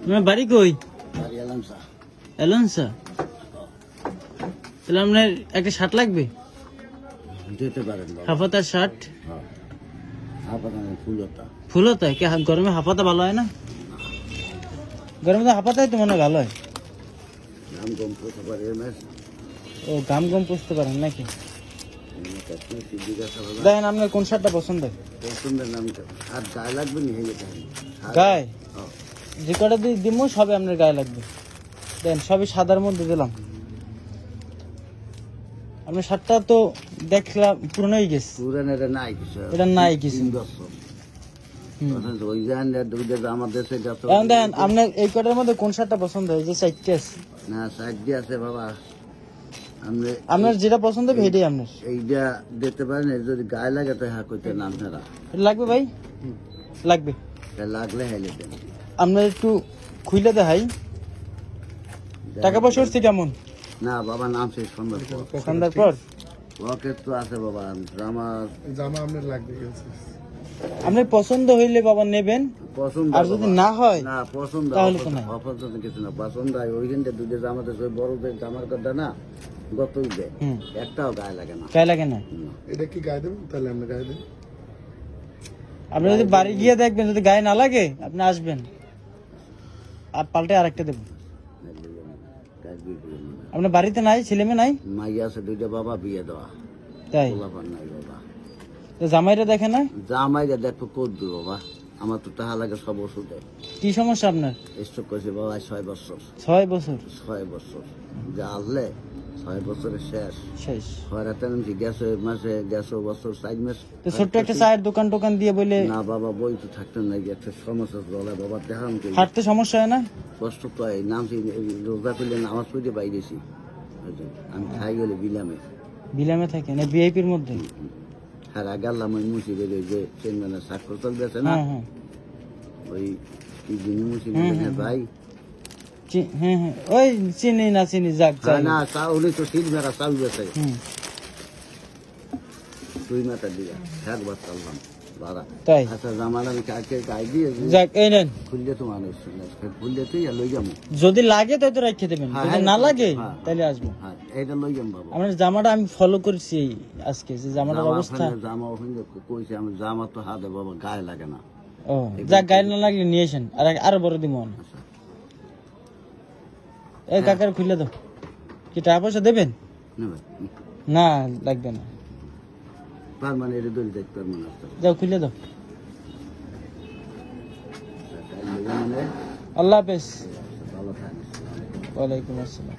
আপনার বাড়ি কই? এলনসা। তাহলে আপনার একটা শার্ট লাগবে? হাফাতার শার্ট। ফুলতা কি গরমে হাফাতা ভালো হয় না? গরমে তো হাফাতাই তো মনে হয় ভালো হয়। ও গাম গম পুষতে পারেন নাকি? দেখেন আপনার কোন শার্টটা পছন্দ? গায়ে যে কটা দিয়ে দিব সবই আপনার গায়ে লাগবে। দেন সবই সাদার মধ্যে দিলাম। আপনার শার্টটা তো দেখলাম পুরনো হয়ে গেছে। এটা নাই কিছু। দেখেন আপনার এই কটার মধ্যে কোন শার্টটা পছন্দ হয়? যে সাইডটি আছে না, সাইডটি আছে বাবা। আপনার যেটা পছন্দ হবে সেটাই আপনার। এইটা দিতে পারেন, যদি গায়ে লাগে তো হ্যাঁ কইতে নাম ছাড়া লাগবে ভাই। লাগবে লাগলে হাইলে দেন। আপনার একটু খুইলে দেখাই। টাকা পয়সা হচ্ছে কেমন? না বাবা নাম সেই সন্ধ্যার পর পকেট তো আছে বাবা। জামা আপনার লাগবে। আপনার পছন্দ হইলে বাবা নেবেন, আর যদি না হয় না পছন্দ তাহলে তো না। অপছন্দ কিছু না, পছন্দ হয়। ওইখানটা দুটো জামাতে বড়দের জামার কথা না গত ঈদে একটাও গায়ে লাগে না। গায়ে লাগে না? এটা কি গায়ে দেবেন? তাহলে আমরা গায়ে দেব। আপনি যদি বাড়ি গিয়ে দেখবেন যদি গায়ে না লাগে আপনি আসবেন, আর পাল্টে আরেকটা দেবো। আপনার বাড়িতে নাই? ছেলে মেয়ে নাই? মাই আছে দুইটা বাবা, বিয়ে দেওয়া। তাই নাই বাবা। জামাইরা দেখে না? জামাইরা দেখো কত দূর বাবা, আমার তো টাকা লাগে সব ওষুধে। কি সমস্যা আপনার? স্ট্রোক করেছে বাবা 6 বছর। 6 বছর? 6 বছর যা আসলে 6 বছরের শেষ হয়রাতে নামছি। গ্যাসে মাসে গ্যাসও বছর 4 মাস। তো ছোট্ট একটা চায়ের দোকান টোকান দিয়ে বলে না বাবা, বই তো থাকতে নাই। একটা সমস্যা চলে বাবা, দেখান হাঁটতে সমস্যা হয় না? কষ্ট তো হয়। নামছি রোজা করলে নামাজ পড়তে বাইরেছি। আমি খাই গেলে বিলামে। বিলামে থাকে না ভিআইপির মধ্যে? হ্যাঁ গেলাম ওই মুসিদের ওই যে চেনম্যানের স্বাক্ষর চলতেছে না, ওই কি যিনি মুসিদের ভাই। হ্যাঁ হ্যাঁ ওই চিনি না চিনি যাক না উনি তো শীত মেরা চাল বেছে দুই মাথা দিয়া একবার চাললাম বাড়া। তাই আচ্ছা জামাল আমি কাকে গাই দিয়ে যাক এই নেন খুললে তো মানুষ খুললে তুই লই যাবো। যদি লাগে তাই তো রাখতে দেবেন, যদি না লাগে তাহলে আসবো। হ্যাঁ এইটা লই যাবো বাবা। আমার জামাটা আমি ফলো করছি আজকে, যে জামাটার অবস্থা। জামা ওখানে কইছে আমি জামা তো হাতে বাবা গায়ে লাগে না। ও যাক গায়ে না লাগলে নিয়ে আসেন, আর আরো বড় দিব। এই কাকার খুলে দাও। কি টাকা পয়সা দেবেন? না লাগবে না। যাও খুলে দাও। আল্লাহ হাফেজ। ওয়ালাইকুম আসসালাম।